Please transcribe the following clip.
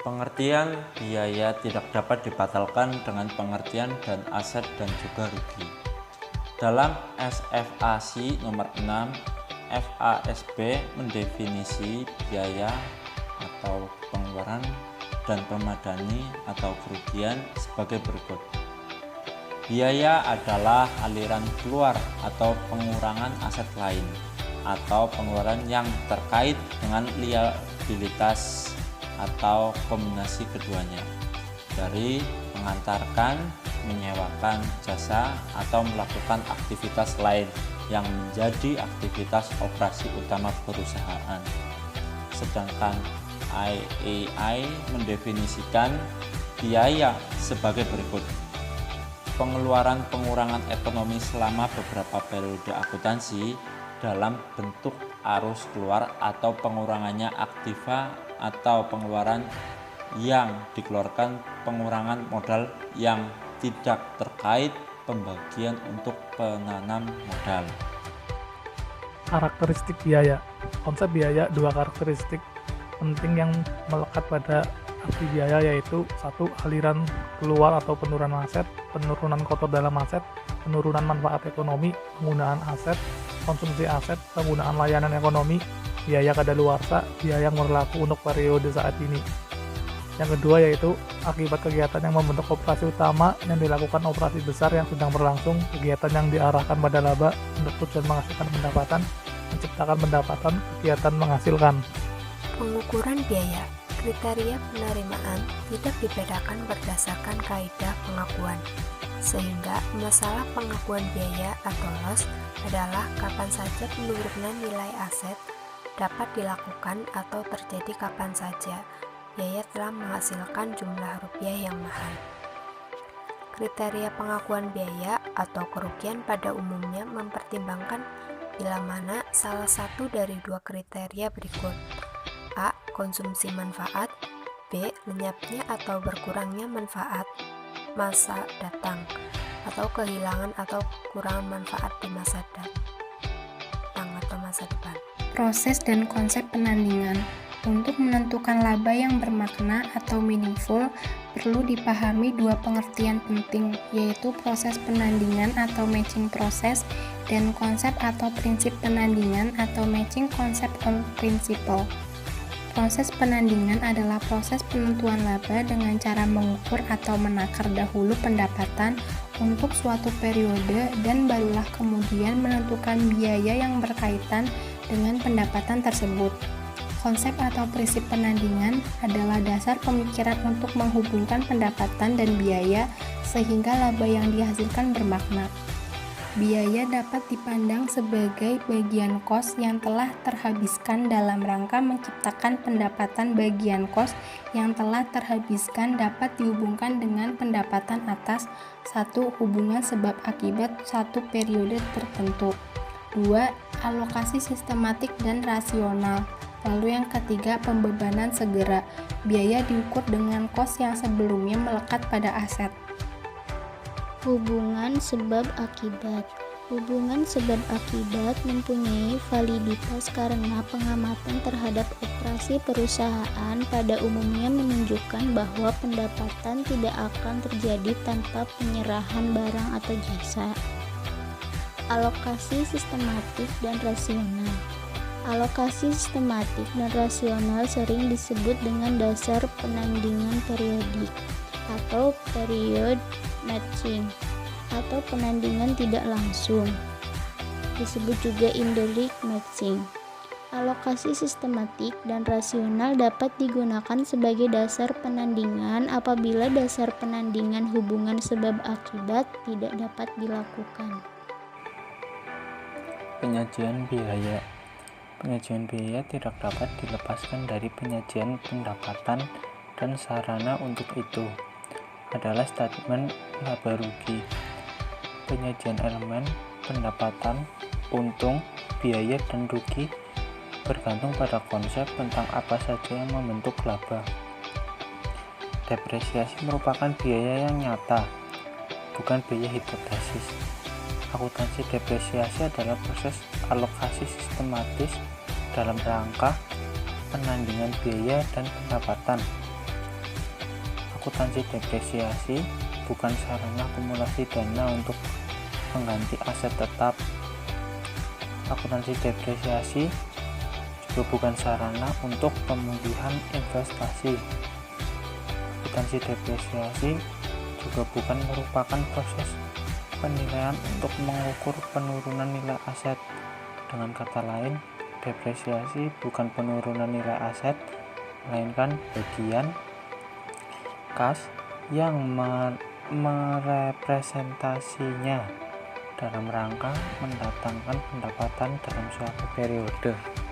Pengertian biaya tidak dapat dibatalkan dengan pengertian dan aset dan juga rugi. Dalam SFASI nomor 6, FASB mendefinisi biaya atau pengeluaran dan permadani atau kerugian sebagai berikut. Biaya adalah aliran keluar atau pengurangan aset lain atau pengeluaran yang terkait dengan liabilitas atau kombinasi keduanya dari mengantarkan, menyewakan jasa atau melakukan aktivitas lain yang menjadi aktivitas operasi utama perusahaan. Sedangkan IAI mendefinisikan biaya sebagai berikut. Pengeluaran pengurangan ekonomi selama beberapa periode akuntansi dalam bentuk arus keluar atau pengurangannya aktiva atau pengeluaran yang dikeluarkan pengurangan modal yang tidak terkait pembagian untuk penanam modal. Karakteristik biaya. Konsep biaya dua karakteristik penting yang melekat pada arti biaya, yaitu 1. Aliran keluar atau penurunan aset, penurunan kotor dalam aset, penurunan manfaat ekonomi, penggunaan aset, konsumsi aset, penggunaan layanan ekonomi, biaya kadaluarsa, biaya yang berlaku untuk periode saat ini. Yang kedua yaitu akibat kegiatan yang membentuk operasi utama yang dilakukan operasi besar yang sedang berlangsung, kegiatan yang diarahkan pada laba untuk tujuan menghasilkan pendapatan, menciptakan pendapatan, kegiatan menghasilkan. Pengukuran biaya. Kriteria penerimaan tidak dibedakan berdasarkan kaidah pengakuan, sehingga masalah pengakuan biaya atau loss adalah kapan saja penurunan nilai aset dapat dilakukan atau terjadi kapan saja biaya telah menghasilkan jumlah rupiah yang mahal. Kriteria pengakuan biaya atau kerugian pada umumnya mempertimbangkan bila mana salah satu dari dua kriteria berikut. A. Konsumsi manfaat. B. Lenyapnya atau berkurangnya manfaat masa datang, atau kehilangan atau kekurangan manfaat di masa datang atau masa depan. Proses dan konsep penandingan. Untuk menentukan laba yang bermakna atau meaningful, perlu dipahami dua pengertian penting, yaitu proses penandingan atau matching proses dan konsep atau prinsip penandingan atau matching concept on principle. Proses penandingan adalah proses penentuan laba dengan cara mengukur atau menakar dahulu pendapatan untuk suatu periode dan barulah kemudian menentukan biaya yang berkaitan dengan pendapatan tersebut. Konsep atau prinsip penandingan adalah dasar pemikiran untuk menghubungkan pendapatan dan biaya sehingga laba yang dihasilkan bermakna. Biaya dapat dipandang sebagai bagian kos yang telah terhabiskan dalam rangka menciptakan pendapatan. Bagian kos yang telah terhabiskan dapat dihubungkan dengan pendapatan atas 1. Hubungan sebab akibat satu periode tertentu. 2. Alokasi sistematik dan rasional. Lalu yang ketiga, pembebanan segera. Biaya diukur dengan kos yang sebelumnya melekat pada aset. Hubungan sebab akibat. Hubungan sebab akibat mempunyai validitas karena pengamatan terhadap operasi perusahaan pada umumnya menunjukkan bahwa pendapatan tidak akan terjadi tanpa penyerahan barang atau jasa. Alokasi sistematik dan rasional. Alokasi sistematik dan rasional sering disebut dengan dasar penandingan periodik atau period matching atau penandingan tidak langsung, disebut juga indirect matching. Alokasi sistematik dan rasional dapat digunakan sebagai dasar penandingan apabila dasar penandingan hubungan sebab akibat tidak dapat dilakukan. Penyajian biaya. Penyajian biaya tidak dapat dilepaskan dari penyajian pendapatan, dan sarana untuk itu adalah statement laba rugi. Penyajian elemen pendapatan, untung, biaya, dan rugi bergantung pada konsep tentang apa saja yang membentuk laba. Depresiasi merupakan biaya yang nyata, bukan biaya hipotesis. Akuntansi depresiasi adalah proses alokasi sistematis dalam rangka penandingan biaya dan pendapatan Akuntansi depresiasi bukan sarana akumulasi dana untuk mengganti aset tetap. Akuntansi depresiasi juga bukan sarana untuk pemulihan investasi. Akuntansi depresiasi juga bukan merupakan proses penilaian untuk mengukur penurunan nilai aset. Dengan kata lain, depresiasi bukan penurunan nilai aset, melainkan bagian kas yang merepresentasinya dalam rangka mendatangkan pendapatan dalam suatu periode.